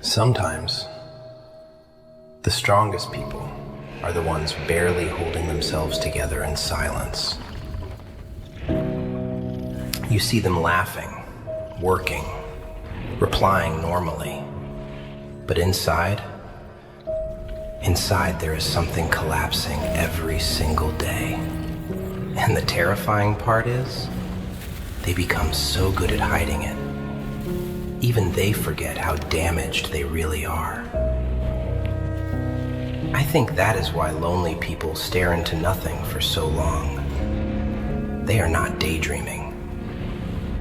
Sometimes, the strongest people are the ones barely holding themselves together in silence. You see them laughing, working, replying normally, but inside there is something collapsing every single day. And the terrifying part is, they become so good at hiding it. Even they forget how damaged they really are. I think that is why lonely people stare into nothing for so long. They are not daydreaming.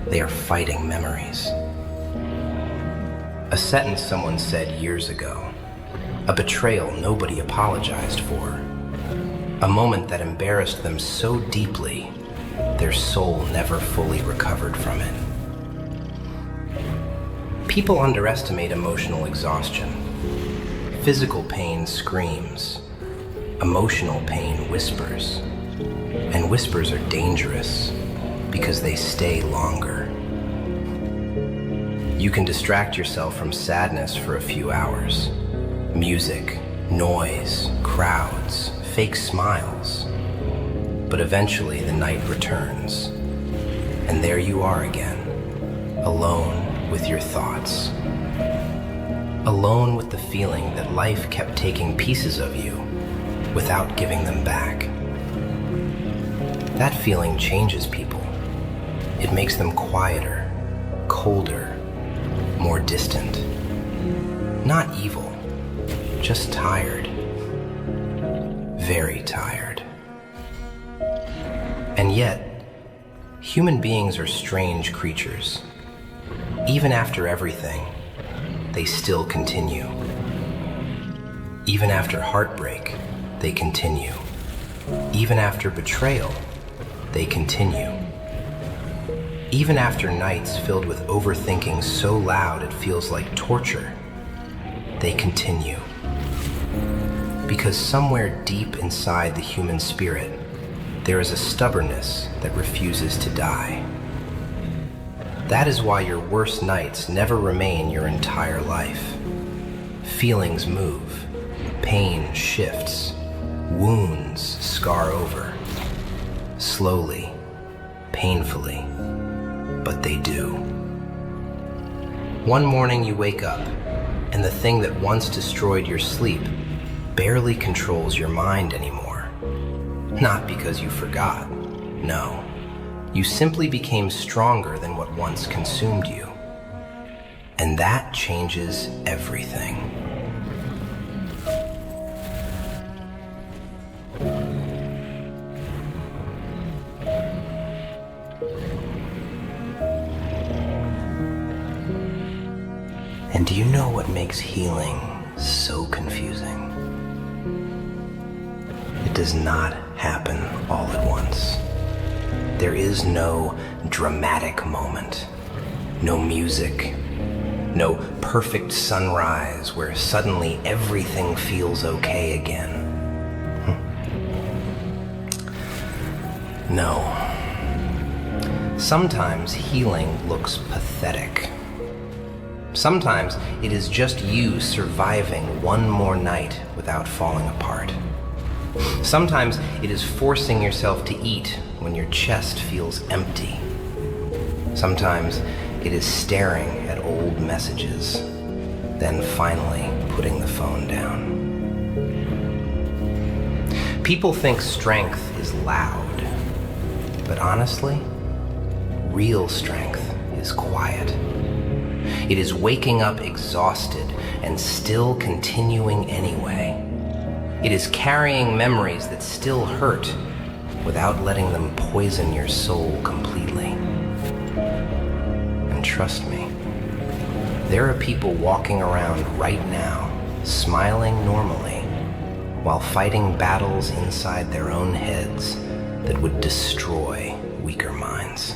They are fighting memories. A sentence someone said years ago, a betrayal nobody apologized for, a moment that embarrassed them so deeply, their soul never fully recovered from it. People underestimate emotional exhaustion. Physical pain screams. Emotional pain whispers. And whispers are dangerous because they stay longer. You can distract yourself from sadness for a few hours. Music, noise, crowds, fake smiles. But eventually the night returns. And there you are again, alone with your thoughts. Alone with the feeling that life kept taking pieces of you without giving them back. That feeling changes people. It makes them quieter, colder, more distant. Not evil, just tired. Very tired. And yet, human beings are strange creatures. Even after everything, they still continue. Even after heartbreak, they continue. Even after betrayal, they continue. Even after nights filled with overthinking so loud it feels like torture, they continue. Because somewhere deep inside the human spirit, there is a stubbornness that refuses to die. That is why your worst nights never remain your entire life. Feelings move, pain shifts, wounds scar over. Slowly, painfully, but they do. One morning you wake up, and the thing that once destroyed your sleep barely controls your mind anymore. Not because you forgot, no. You simply became stronger than what once consumed you. And that changes everything. And do you know what makes healing so confusing? It does not happen all at once. There is no dramatic moment, no music, no perfect sunrise where suddenly everything feels okay again. No. Sometimes healing looks pathetic. Sometimes it is just you surviving one more night without falling apart. Sometimes it is forcing yourself to eat when your chest feels empty. Sometimes it is staring at old messages, then finally putting the phone down. People think strength is loud, but honestly, real strength is quiet. It is waking up exhausted and still continuing anyway. It is carrying memories that still hurt without letting them poison your soul completely. And trust me, there are people walking around right now, smiling normally, while fighting battles inside their own heads that would destroy weaker minds.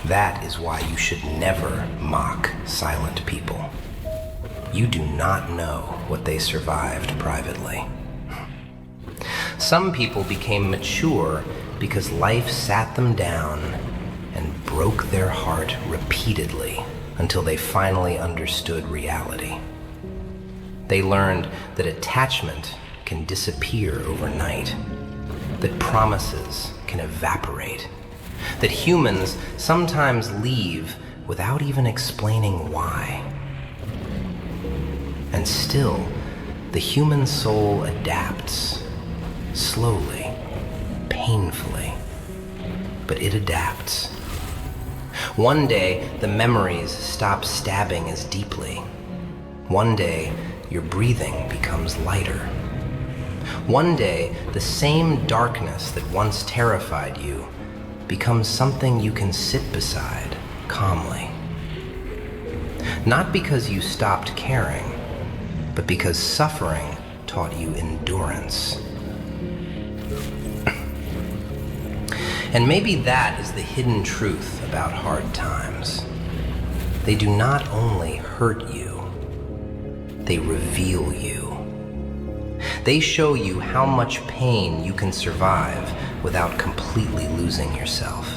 That is why you should never mock silent people. You do not know what they survived privately. Some people became mature because life sat them down and broke their heart repeatedly until they finally understood reality. They learned that attachment can disappear overnight, that promises can evaporate, that humans sometimes leave without even explaining why. And still, the human soul adapts, slowly, painfully, but it adapts. One day, the memories stop stabbing as deeply. One day, your breathing becomes lighter. One day, the same darkness that once terrified you becomes something you can sit beside calmly. Not because you stopped caring, but because suffering taught you endurance. And maybe that is the hidden truth about hard times. They do not only hurt you, they reveal you. They show you how much pain you can survive without completely losing yourself.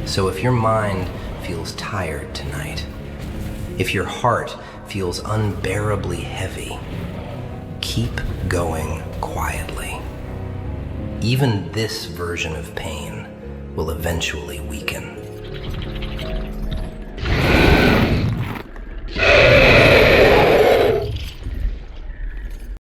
So if your mind feels tired tonight, if your heart feels unbearably heavy, keep going quietly. Even this version of pain will eventually weaken.